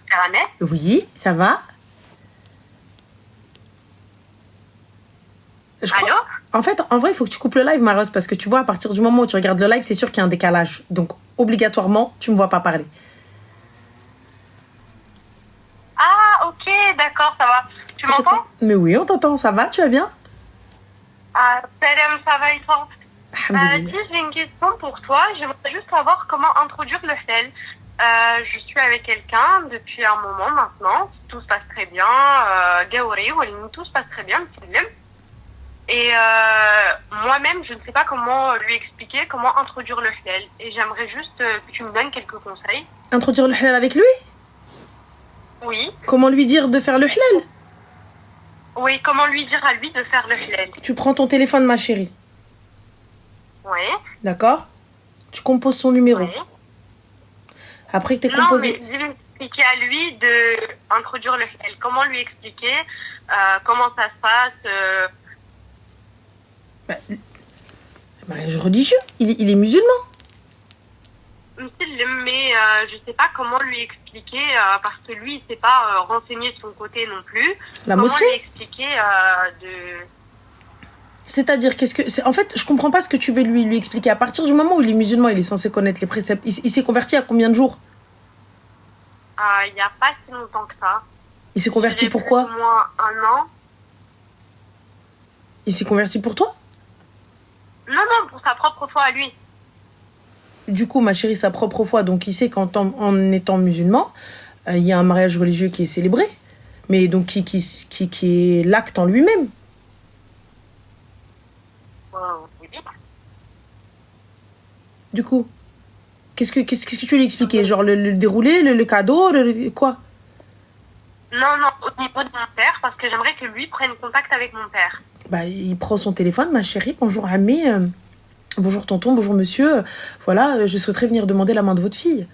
Caramel. Oui, ça va? Allô? En fait, en vrai, il faut que tu coupes le live, Maros, parce que tu vois, à partir du moment où tu regardes le live, c'est sûr qu'il y a un décalage. Donc, obligatoirement, tu me vois pas parler. Ah, ok, d'accord, ça va. Tu m'entends? Mais oui, on t'entend, ça va? Tu vas bien? Salam, ça va et toi? Alhamdoulilah. Dis, j'ai une question pour toi. J'aimerais juste savoir comment introduire le halal. Je suis avec quelqu'un depuis un moment maintenant. Tout se passe très bien. Gaouri, tout se passe très bien. Et moi-même, je ne sais pas comment lui expliquer, comment introduire le halal. Et j'aimerais juste que tu me donnes quelques conseils. Introduire le halal avec lui? Oui. Comment lui dire de faire le halal? Oui, comment lui dire à lui de faire le halal? Tu prends ton téléphone, ma chérie. Oui. D'accord? Tu composes son numéro. Oui. Après que t'aies Non, composé... mais je vais expliquer à lui de introduire le halal. Comment lui expliquer comment ça se passe mariage religieux, il est musulman. Mais je sais pas comment lui expliquer parce que lui, il sait pas renseigner de son côté non plus. La comment mosquée? Lui expliquer de... C'est-à-dire, en fait, je comprends pas ce que tu veux lui expliquer. À partir du moment où il est musulman, il est censé connaître les préceptes. Il s'est converti à combien de jours? Il n'y a pas si longtemps que ça. Il s'est converti pourquoi? Plus ou moins 1 an. Il s'est converti pour toi? Non, pour sa propre foi à lui. Du coup, ma chérie, sa propre foi. Donc, il sait qu'en étant musulman, il y a un mariage religieux qui est célébré. Mais donc, qui est l'acte en lui-même. Oui. Du coup, qu'est-ce que tu lui expliquais? Genre le déroulé, le cadeau, quoi? Non, au niveau de mon père, parce que j'aimerais que lui prenne contact avec mon père. Bah, il prend son téléphone, ma chérie. Bonjour, Amé. Bonjour, tonton. Bonjour, monsieur. Voilà, je souhaiterais venir demander la main de votre fille.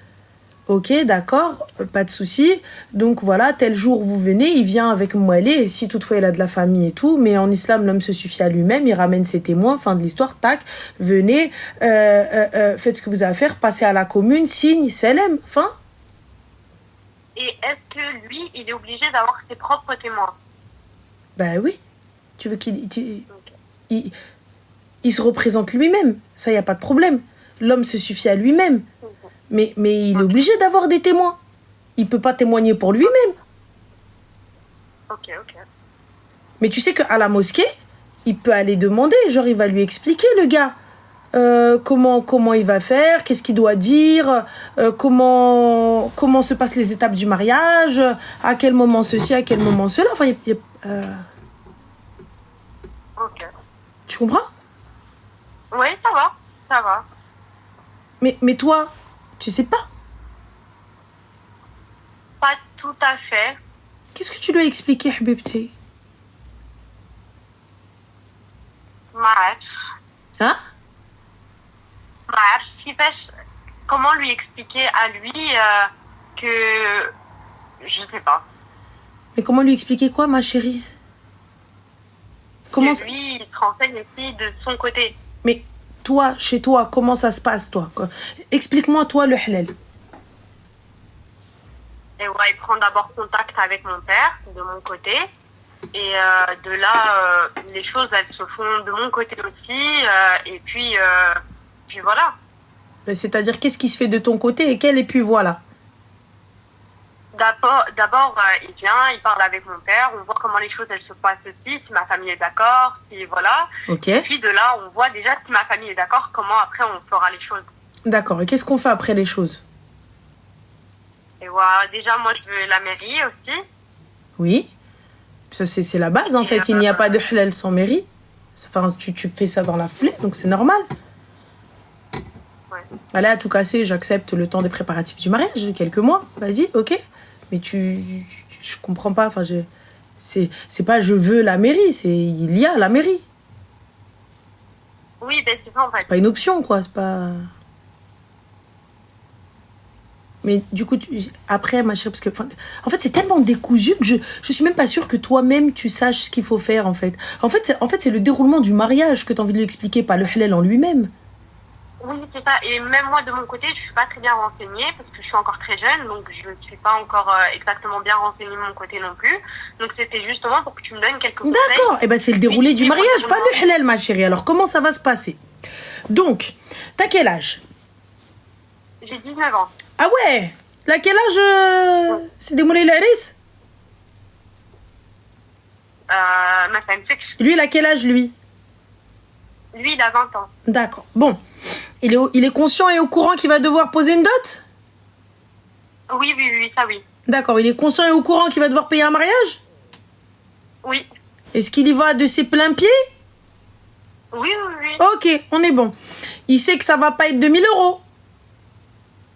Ok, d'accord, pas de souci. Donc voilà, tel jour vous venez, il vient avec Moualé, si toutefois il a de la famille et tout, mais en islam, l'homme se suffit à lui-même, il ramène ses témoins, fin de l'histoire, tac, venez, faites ce que vous avez à faire, passez à la commune, signe, salam, fin. Et est-ce que lui, il est obligé d'avoir ses propres témoins? Ben oui, tu veux il se représente lui-même, ça, il n'y a pas de problème. L'homme se suffit à lui-même. Mais il est obligé d'avoir des témoins. Il peut pas témoigner pour lui-même. Ok. Mais tu sais qu'à la mosquée, il peut aller demander. Genre, il va lui expliquer, le gars, comment il va faire, qu'est-ce qu'il doit dire, comment se passent les étapes du mariage, à quel moment ceci, à quel moment cela. Enfin, Ok. Tu comprends? Oui, ça va. Mais toi, tu sais pas. Pas tout à fait. Qu'est-ce que tu lui as expliqué, Habibti? Hein? Comment lui expliquer à lui que... Je sais pas. Mais comment lui expliquer quoi, ma chérie? Comment lui, il se renseigne aussi de son côté. Mais toi, chez toi, comment ça se passe, toi? Explique-moi, toi, le halal. Et ouais, il prend d'abord contact avec mon père, de mon côté. Et de là, les choses, elles se font de mon côté aussi. Et puis voilà. C'est-à-dire, qu'est-ce qui se fait de ton côté et puis voilà. D'abord, il vient, il parle avec mon père, on voit comment les choses elles se passent aussi, si ma famille est d'accord, si voilà. Ok. Et puis de là, on voit déjà si ma famille est d'accord, comment après on fera les choses. D'accord. Et qu'est-ce qu'on fait après les choses? Et voilà, déjà moi je veux la mairie aussi. Oui. Ça c'est la base en fait. Il n'y a pas de halal sans mairie. Enfin, tu fais ça dans la foulée, donc c'est normal. Ouais. Allez, à tout casser, j'accepte le temps des préparatifs du mariage, quelques mois. Vas-y, ok. Mais je comprends pas. Enfin, c'est pas je veux la mairie, il y a la mairie. Oui, ben c'est ça en fait. C'est pas une option, quoi. C'est pas. Mais du coup, après, ma chérie, parce que en fait, c'est tellement décousu que je suis même pas sûre que toi-même tu saches ce qu'il faut faire, en fait. En fait, c'est le déroulement du mariage que tu as envie de lui expliquer, pas le halal en lui-même. Oui, c'est ça. Et même moi, de mon côté, je suis pas très bien renseignée parce que je suis encore très jeune, donc je ne suis pas encore exactement bien renseignée de mon côté non plus. Donc c'était justement pour que tu me donnes quelques conseils. D'accord. Eh ben, c'est le déroulé du mariage, pas le halal, ma chérie. Alors, comment ça va se passer? Donc, t'as quel âge? J'ai 19 ans. Ah ouais? Là, quel âge c'est des moulay l'aris? Ma femme, c'est que Lui, il a quel âge, lui? lui, il a 20 ans. D'accord. Bon. Il est conscient et au courant qu'il va devoir poser une dot? Oui, oui, oui, ça oui. D'accord. Il est conscient et au courant qu'il va devoir payer un mariage? Oui. Est-ce qu'il y va de ses pleins pieds? Oui, oui, oui. Ok, on est bon. Il sait que ça va pas être 2000 euros.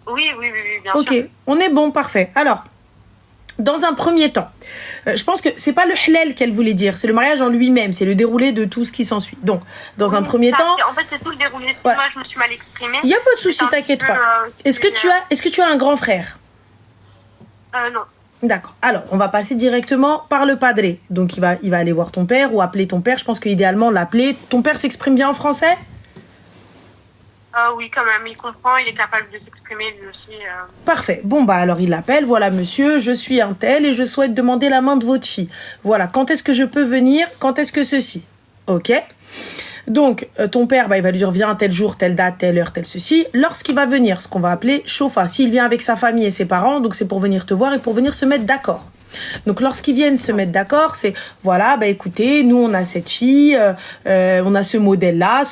Oui, oui, oui, oui, bien sûr. Ok, on est bon, parfait. Alors, dans un premier temps, je pense que c'est pas le halal qu'elle voulait dire, c'est le mariage en lui-même, c'est le déroulé de tout ce qui s'ensuit. Donc, dans un premier temps... En fait, c'est tout le déroulé. Ouais. Moi, je me suis mal exprimée. Il n'y a pas de souci, t'inquiète pas. Est-ce que tu as un grand frère? Non. D'accord. Alors, on va passer directement par le padré. Donc, il va aller voir ton père ou appeler ton père. Je pense qu'idéalement, l'appeler. Ton père s'exprime bien en français? Oui, quand même, il comprend, il est capable de s'exprimer lui aussi. Parfait. Bon, bah alors il l'appelle. Voilà, monsieur, je suis un tel et je souhaite demander la main de votre fille. Voilà, quand est-ce que je peux venir? Quand est-ce que ceci? Ok. Donc, ton père, bah, il va lui dire, viens tel jour, telle date, telle heure, tel ceci. Lorsqu'il va venir, ce qu'on va appeler chauffa. S'il vient avec sa famille et ses parents, donc c'est pour venir te voir et pour venir se mettre d'accord. Donc lorsqu'ils viennent se mettre d'accord, c'est voilà, bah écoutez, nous on a cette fille, on a ce modèle-là,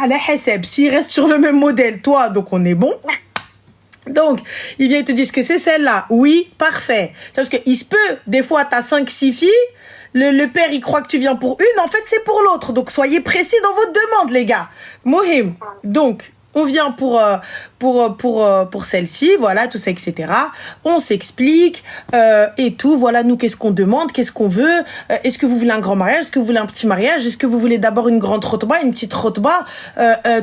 ala haseb. S'il reste sur le même modèle, toi, donc on est bon. Donc, il vient et te dire que c'est celle-là. Oui, parfait. Parce qu'il se peut, des fois, t'as 5-6 filles, le père, il croit que tu viens pour une, en fait, c'est pour l'autre. Donc, soyez précis dans votre demande, les gars. Mohim. Donc, on vient pour celle-ci, voilà, tout ça, etc. On s'explique et tout. Voilà, nous, qu'est-ce qu'on demande, qu'est-ce qu'on veut. Est-ce que vous voulez un grand mariage? Est-ce que vous voulez un petit mariage? Est-ce que vous voulez d'abord une grande khotba, une petite khotba?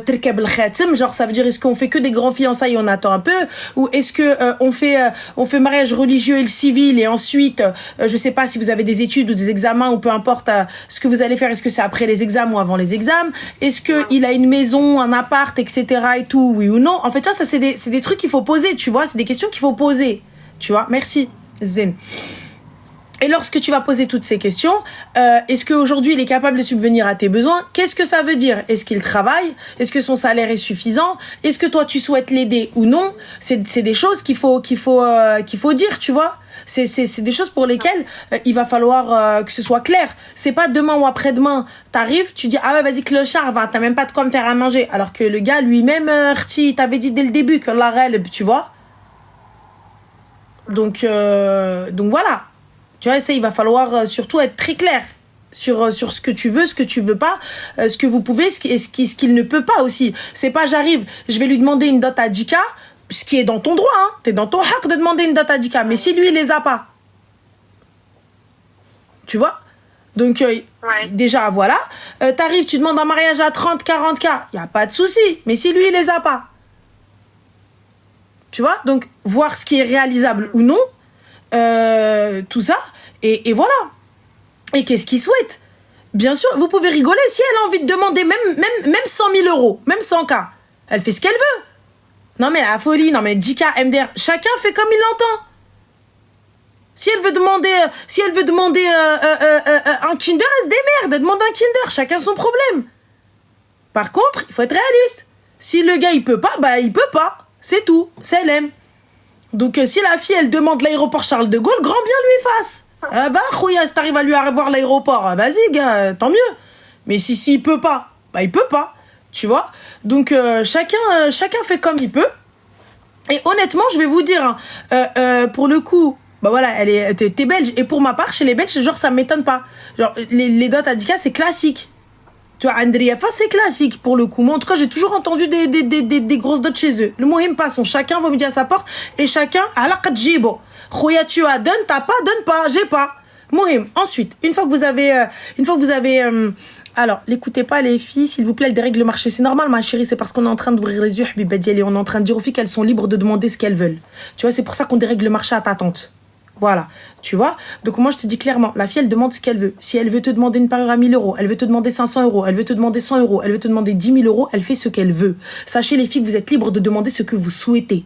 Terkab al-khatim, genre ça veut dire est-ce qu'on fait que des grands fiançailles et on attend un peu? Ou est-ce que on fait mariage religieux et le civil et ensuite, je sais pas si vous avez des études ou des examens ou peu importe ce que vous allez faire, est-ce que c'est après les examens ou avant les examens? Est-ce que il a une maison, un appart, etc. et tout, oui ou non? En fait, tu vois, ça c'est des trucs qu'il faut poser, tu vois, c'est des questions qu'il faut poser, tu vois. Merci, Zen. Et lorsque tu vas poser toutes ces questions, est-ce qu'aujourd'hui il est capable de subvenir à tes besoins? Qu'est-ce que ça veut dire? Est-ce qu'il travaille? Est-ce que son salaire est suffisant? Est-ce que toi tu souhaites l'aider ou non? C'est des choses qu'il faut dire, tu vois. C'est des choses pour lesquelles il va falloir que ce soit clair. C'est pas demain ou après-demain. T'arrives, tu dis ah ouais vas-y clochard, va, t'as même pas de quoi me faire à manger. Alors que le gars lui-même, il t'avait dit dès le début que la règle, tu vois. Donc voilà. Tu vois, ça, il va falloir surtout être très clair sur ce que tu veux, ce que tu veux pas, ce que vous pouvez, ce qu'il ne peut pas aussi. C'est pas j'arrive, je vais lui demander une dot à 10K, ce qui est dans ton droit, hein. T'es dans ton haq de demander une dot à 10K, mais si lui, il les a pas. Tu vois? Donc, ouais. Déjà, voilà. T'arrives, tu demandes un mariage à 30, 40K, y a pas de souci, mais si lui, il les a pas. Tu vois? Donc, voir ce qui est réalisable ou non, tout ça, et voilà. Et qu'est-ce qu'il souhaite? Bien sûr, vous pouvez rigoler. Si elle a envie de demander même 100 000 euros, même 100K, elle fait ce qu'elle veut. Non mais la folie, non mais 10K, MDR, chacun fait comme il l'entend. Si elle veut demander un Kinder, elle se démerde, elle demande un Kinder, chacun son problème. Par contre, il faut être réaliste. Si le gars il peut pas, bah il peut pas. C'est tout, c'est LM. Donc si la fille elle demande l'aéroport Charles de Gaulle, grand bien lui fasse. Bah khouya, si t'arrives à lui avoir l'aéroport, vas-y gars, tant mieux. Mais si il peut pas, bah il peut pas. Tu vois? Donc chacun fait comme il peut. Et honnêtement, je vais vous dire, pour le coup, bah voilà, t'es belge. Et pour ma part, chez les Belges, genre ça m'étonne pas. Genre les dots à 10K, c'est classique. Tu vois, Andriafa, c'est classique pour le coup. Moi, en tout cas, j'ai toujours entendu des grosses dots chez eux. Le mohim passons, chacun va me dire à sa porte et chacun à la qadjibo. Khoya, tu as, donne, t'as pas, donne pas, j'ai pas. Mohim. Ensuite, une fois que vous avez, alors, l'écoutez pas les filles, s'il vous plaît, elles dérèglent le marché. C'est normal, ma chérie, c'est parce qu'on est en train d'ouvrir les yeux, Habiba Dialé, on est en train de dire aux filles qu'elles sont libres de demander ce qu'elles veulent. Tu vois, c'est pour ça qu'on dérègle le marché à ta tante. Voilà, tu vois. Donc moi, je te dis clairement, la fille, elle demande ce qu'elle veut. Si elle veut te demander une parure à 1000 euros, elle veut te demander 500 euros, elle veut te demander 100 euros, elle veut te demander 10 000 euros, elle fait ce qu'elle veut. Sachez, les filles, que vous êtes libres de demander ce que vous souhaitez.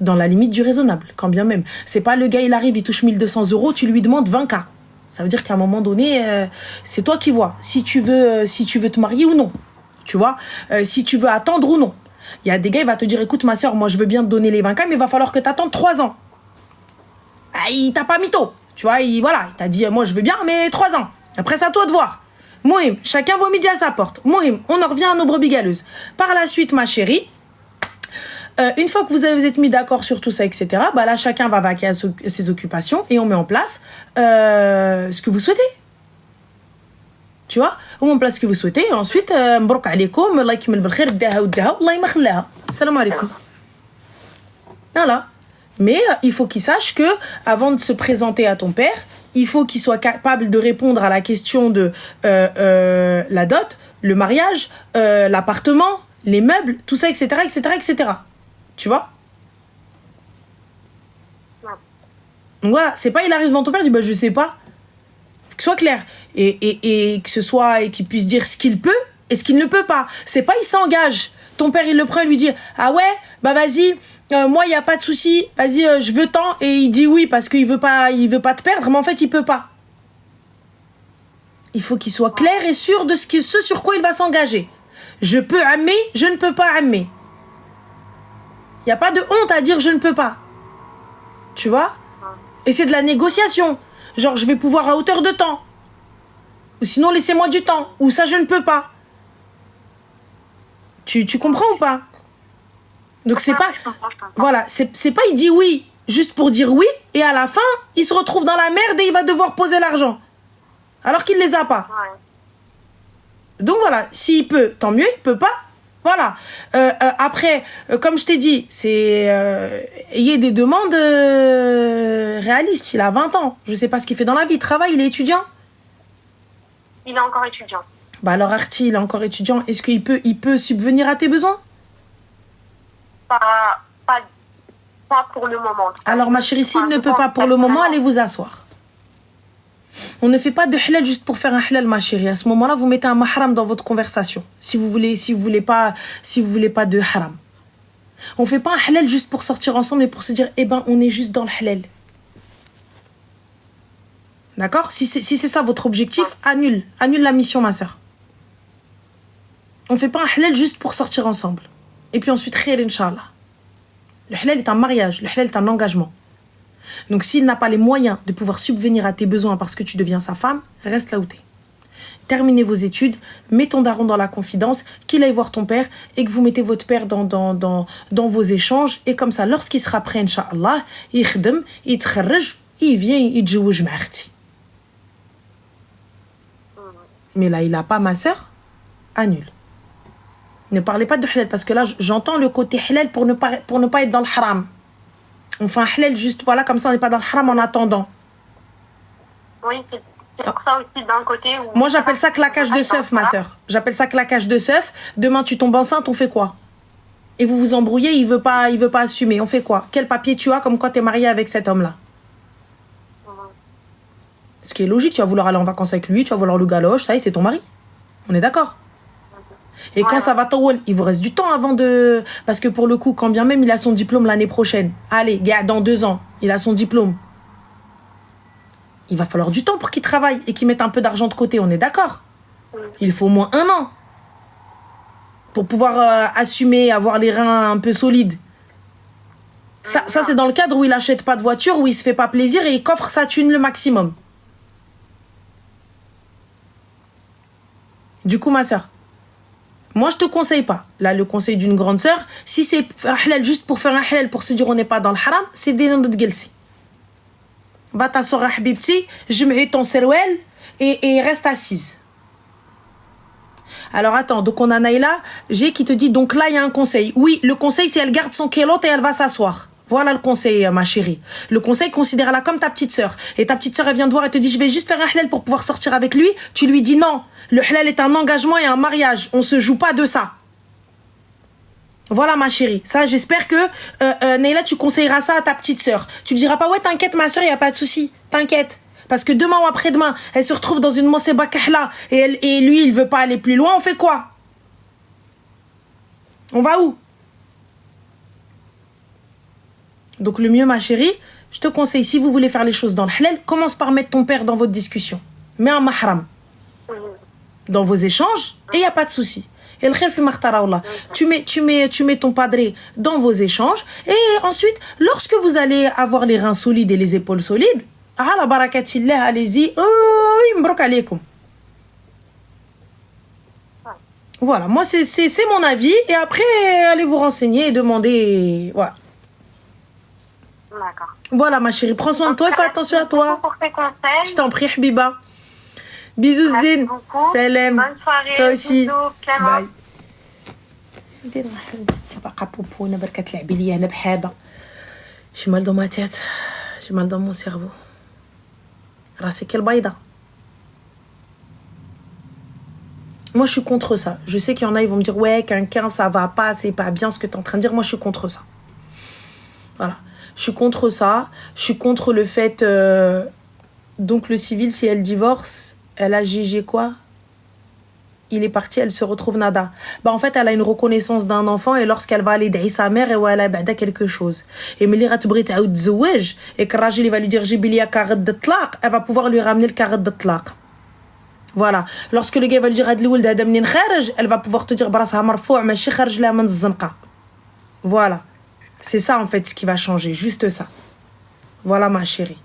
Dans la limite du raisonnable, quand bien même. C'est pas le gars, il arrive, il touche 1200 euros, tu lui demandes 20K. Ça veut dire qu'à un moment donné, c'est toi qui vois si tu veux te marier ou non. Tu vois, si tu veux attendre ou non. Il y a des gars, il va te dire, écoute ma soeur, moi je veux bien te donner les 20K, mais il va falloir que tu attendes 3 ans. Ah, il t'a pas mytho. Tu vois, il t'a dit, moi je veux bien, mais 3 ans. Après, c'est à toi de voir. Mohim, chacun vaut midi à sa porte. Mohim, on en revient à nos brebis galeuses. Par la suite, ma chérie, une fois que vous êtes mis d'accord sur tout ça, etc., bah là, chacun va vaquer à ses occupations et on met en place ce que vous souhaitez. Tu vois, on met en place ce que vous souhaitez et ensuite, mbrok alaikum, Allah yakmel bil khair, daha ou daha, Allah yma khallaha. Salam alaikum. Voilà. Mais il faut qu'il sache que avant de se présenter à ton père, il faut qu'il soit capable de répondre à la question de la dot, le mariage, l'appartement, les meubles, tout ça, etc., etc., etc. Tu vois? Donc voilà, c'est pas il arrive devant ton père, il dit bah je sais pas. Que ce soit clair. Et que ce soit, et qu'il puisse dire ce qu'il peut et ce qu'il ne peut pas. C'est pas il s'engage. Ton père il le prend et lui dit ah ouais, bah vas-y, moi il y a pas de souci, vas-y, je veux tant. Et il dit oui parce qu'il veut pas te perdre, mais en fait il peut pas. Il faut qu'il soit clair et sûr de ce sur quoi il va s'engager. Je peux aimer, je ne peux pas aimer. Il n'y a pas de honte à dire je ne peux pas. Tu vois? Et c'est de la négociation. Genre, je vais pouvoir à hauteur de temps. Ou sinon, laissez-moi du temps. Ou ça, je ne peux pas. Tu comprends ou pas? Donc, c'est pas... Voilà, c'est pas il dit oui juste pour dire oui. Et à la fin, il se retrouve dans la merde et il va devoir poser l'argent. Alors qu'il ne les a pas. Donc, voilà, s'il peut, tant mieux. Il peut pas. Voilà. Après, comme je t'ai dit, c'est ayez des demandes réalistes. Il a 20 ans. Je sais pas ce qu'il fait dans la vie. Il travaille, il est étudiant? Il est encore étudiant. Bah alors Arti, il est encore étudiant. Est-ce qu'il peut subvenir à tes besoins? Pas pour le moment. Alors ma chérie, s'il ne peut pas pour le moment, allez vous asseoir. On ne fait pas de halal juste pour faire un halal, ma chérie. À ce moment-là, vous mettez un mahram dans votre conversation. Si vous voulez pas de haram. On fait pas un halal juste pour sortir ensemble et pour se dire, eh ben, on est juste dans le halal. D'accord? Si c'est ça votre objectif, annule la mission, ma soeur. On fait pas un halal juste pour sortir ensemble. Et puis ensuite, khair, Inch'Allah. Le halal est un mariage, le halal est un engagement. Donc, s'il n'a pas les moyens de pouvoir subvenir à tes besoins parce que tu deviens sa femme, reste là où t'es. Terminez vos études, mets ton daron dans la confidence, qu'il aille voir ton père et que vous mettez votre père dans vos échanges. Et comme ça, lorsqu'il sera prêt, Inch'Allah, il khdem, il tkharraj, il vient, il tjouj ma'arti. Mais là, il n'a pas ma sœur, annule. Ne parlez pas de halal parce que là, j'entends le côté halal pour ne pas être dans le haram. On fait un halal juste, voilà, comme ça on n'est pas dans le haram en attendant. Oui, c'est pour ça aussi d'un côté où... Moi j'appelle ça claquage de seuf, ma soeur. J'appelle ça claquage de seuf. Demain tu tombes enceinte, on fait quoi? Et vous vous embrouillez, il veut pas assumer. On fait quoi? Quel papier tu as comme quoi tu es marié avec cet homme-là? Ce qui est logique, tu vas vouloir aller en vacances avec lui, tu vas vouloir le galoche, ça y est, c'est ton mari. On est d'accord? Et quand ça va tawal, il vous reste du temps avant de... Parce que pour le coup, quand bien même il a son diplôme l'année prochaine, allez, gars, dans 2 ans, il a son diplôme. Il va falloir du temps pour qu'il travaille et qu'il mette un peu d'argent de côté, on est d'accord? Il faut au moins 1 an pour pouvoir assumer, avoir les reins un peu solides. Ça c'est dans le cadre où il achète pas de voiture, où il se fait pas plaisir et il coffre sa thune le maximum. Du coup, ma soeur, moi, je te conseille pas. Là, le conseil d'une grande sœur, si c'est un halal juste pour faire un halal, pour se dire on n'est pas dans le haram, c'est des noms de gelsi. Va t'asseoir à habibti, je mets ton serwel et reste assise. Alors attends, donc on a Naïla, j'ai qui te dit, donc là il y a un conseil. Oui, le conseil c'est elle garde son kélote et elle va s'asseoir. Voilà le conseil, ma chérie. Le conseil, considère-la comme ta petite sœur. Et ta petite sœur, elle vient te voir et te dit, je vais juste faire un halal pour pouvoir sortir avec lui. Tu lui dis non. Le halal est un engagement et un mariage. On se joue pas de ça. Voilà ma chérie. Ça, j'espère que Neila, tu conseilleras ça à ta petite sœur. Tu ne diras pas, ouais, t'inquiète ma sœur, il n'y a pas de souci. T'inquiète. Parce que demain ou après-demain, elle se retrouve dans une moseba kahla et lui, il veut pas aller plus loin. On fait quoi? On va où? Donc le mieux, ma chérie, je te conseille, si vous voulez faire les choses dans le halal, commence par mettre ton père dans votre discussion. Mets un mahram dans vos échanges et il n'y a pas de souci. Et le khayr fi makhtara Allah. Tu mets ton padré dans vos échanges et ensuite, lorsque vous allez avoir les reins solides et les épaules solides, ala barakatillah, allez-y, mbrok alaykoum. Voilà, moi c'est mon avis et après allez vous renseigner et demander, voilà. D'accord. Voilà ma chérie, prends soin de toi et fais attention à toi. Pour tes conseils. Je t'en prie Habiba. Bisous Zine. Salam. Bonne soirée. Toi aussi. Bisous, Clément. باي. دير حبيبتي باقا بوبونا بركة تلعبي ليا انا بحابة. J'ai mal dans ma tête. J'ai mal dans mon cerveau. راسي كالبيضة. Moi je suis contre ça. Je sais qu'il y en a ils vont me dire ouais quelqu'un ça va pas, c'est pas bien ce que tu es en train de dire. Moi je suis contre ça. Voilà. Je suis contre ça. Je suis contre le fait donc le civil si elle divorce, elle a jugé quoi? Il est parti, elle se retrouve nada. Bah en fait, elle a une reconnaissance d'un enfant et lorsqu'elle va aller d'aider sa mère, elle a bada quelque chose. Et Meli Ratbri ta'oud zouaj et que Rajil il va lui dire Jibilia karat de tlaq, elle va pouvoir lui ramener le karat de tlaq. Voilà. Lorsque le gars va lui dire Adli Ould Adam Nin Kharaj, elle va pouvoir te dire Brasha marfou' machi kharaj la man zanqa. Voilà. C'est ça en fait ce qui va changer, juste ça. Voilà ma chérie.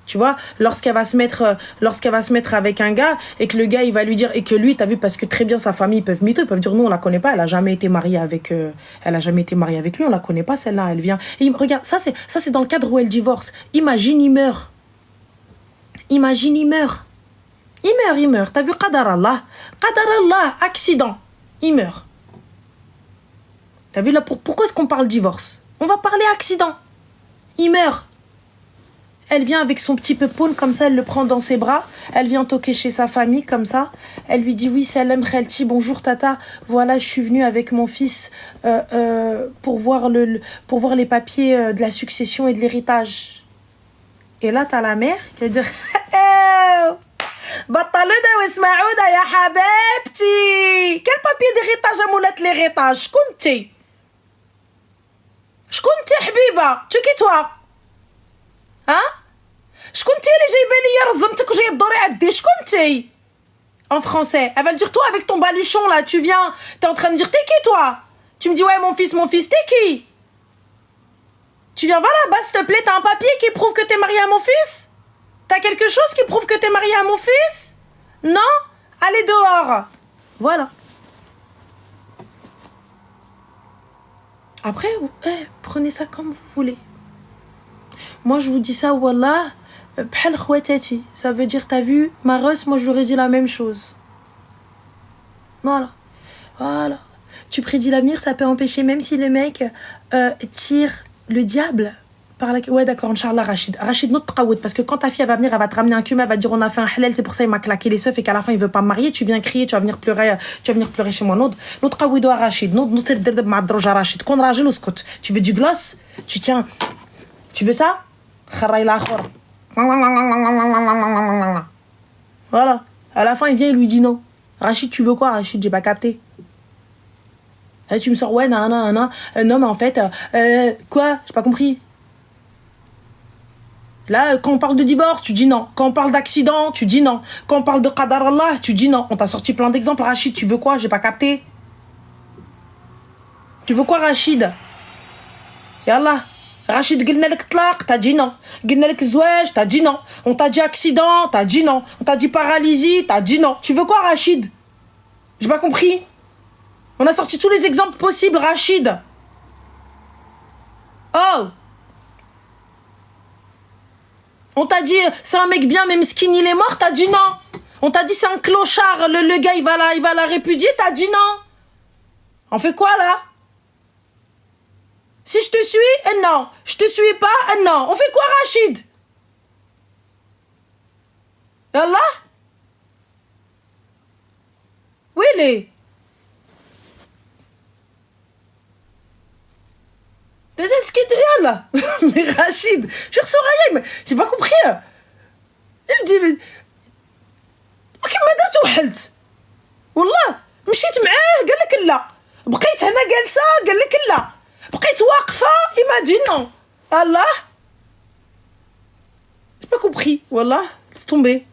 Tu vois, lorsqu'elle va se mettre avec un gars et que le gars il va lui dire et que lui t'as vu parce que très bien sa famille ils peuvent mytho, ils peuvent dire non on la connaît pas, elle a jamais été mariée avec lui, on la connaît pas celle-là, elle vient et regarde ça c'est dans le cadre où elle divorce. Imagine il meurt, il meurt, t'as vu qadar Allah, accident, il meurt. T'as vu là pourquoi est-ce qu'on parle divorce? On va parler accident, il meurt. Elle vient avec son petit peupoune, comme ça, elle le prend dans ses bras. Elle vient toquer chez sa famille, comme ça. Elle lui dit, oui, salam khalti, bonjour tata. Voilà, je suis venue avec mon fils pour voir les papiers de la succession et de l'héritage. Et là, t'as la mère qui va dire, Batalouda ou Ismaouda, ya habebti. Quel papier d'héritage a moulet l'héritage? Shkounti, habiba? Tu qui toi? Hein? شكونتي اللي جايبه لي رزمتك وجايه تدوري عندي شكونتي en français elle va le dire toi avec ton baluchon là tu viens t'es en train de dire t'es qui toi tu me dis ouais mon fils t'es qui tu viens voir là-bas s'il te plaît t'as un papier qui prouve que t'es marié à mon fils t'as quelque chose qui prouve que t'es marié à mon fils non allez dehors voilà après prenez ça comme vous voulez moi je vous dis ça wallah bhal khwatati, ça veut dire t'as vu ma Russ, moi je lui aurais dit la même chose. Voilà. Tu prédis l'avenir, ça peut empêcher même si le mec tire le diable par la... Ouais d'accord, Inch'Allah Rachid notre tqawoud, parce que quand ta fille elle va venir, elle va te ramener un cum, elle va dire on a fait un halal, c'est pour ça il m'a claqué les seufs et qu'à la fin il veut pas me marier, tu viens crier, tu vas venir pleurer chez moi. Notre tqawoud à Rachid, notre c'est le ma droja Rachid, kon rajil ou skot. Tu veux du gloss? Tu tiens. Tu veux ça? Kharay l'akhor. Voilà. À la fin, il vient, il lui dit non. Rachid, tu veux quoi, Rachid? J'ai pas capté. Et tu me sors, ouais, non, mais en fait, quoi? J'ai pas compris. Là, quand on parle de divorce, tu dis non. Quand on parle d'accident, tu dis non. Quand on parle de qadar Allah, tu dis non. On t'a sorti plein d'exemples. Rachid, tu veux quoi? J'ai pas capté. Tu veux quoi, Rachid? Yallah. Rachid, قلنا لك طلاق, t'as dit non. قلنا لك زواج, t'as dit non. On t'a dit accident, t'as dit non. On t'a dit paralysie, t'as dit non. Tu veux quoi, Rachid? J'ai pas compris. On a sorti tous les exemples possibles, Rachid. Oh. On t'a dit, c'est un mec bien, même skin, il est mort, t'as dit non. On t'a dit, c'est un clochard, le gars, il va la répudier, t'as dit non. On fait quoi, là? Si je te suis, non. Je te suis pas, non. On fait quoi, Rachid? Allah? Oui, les. ce qu'il dit, yallah. Mais Rachid, je suis Soraya, mais j'ai pas compris. Il me dit, وكيما درت وحلت والله مشيت معاه قال لك لا بقيت هنا جالسه قال لك لا بقيت واقفه il m'a dit non الله j'ai pas compris والله laisse tomber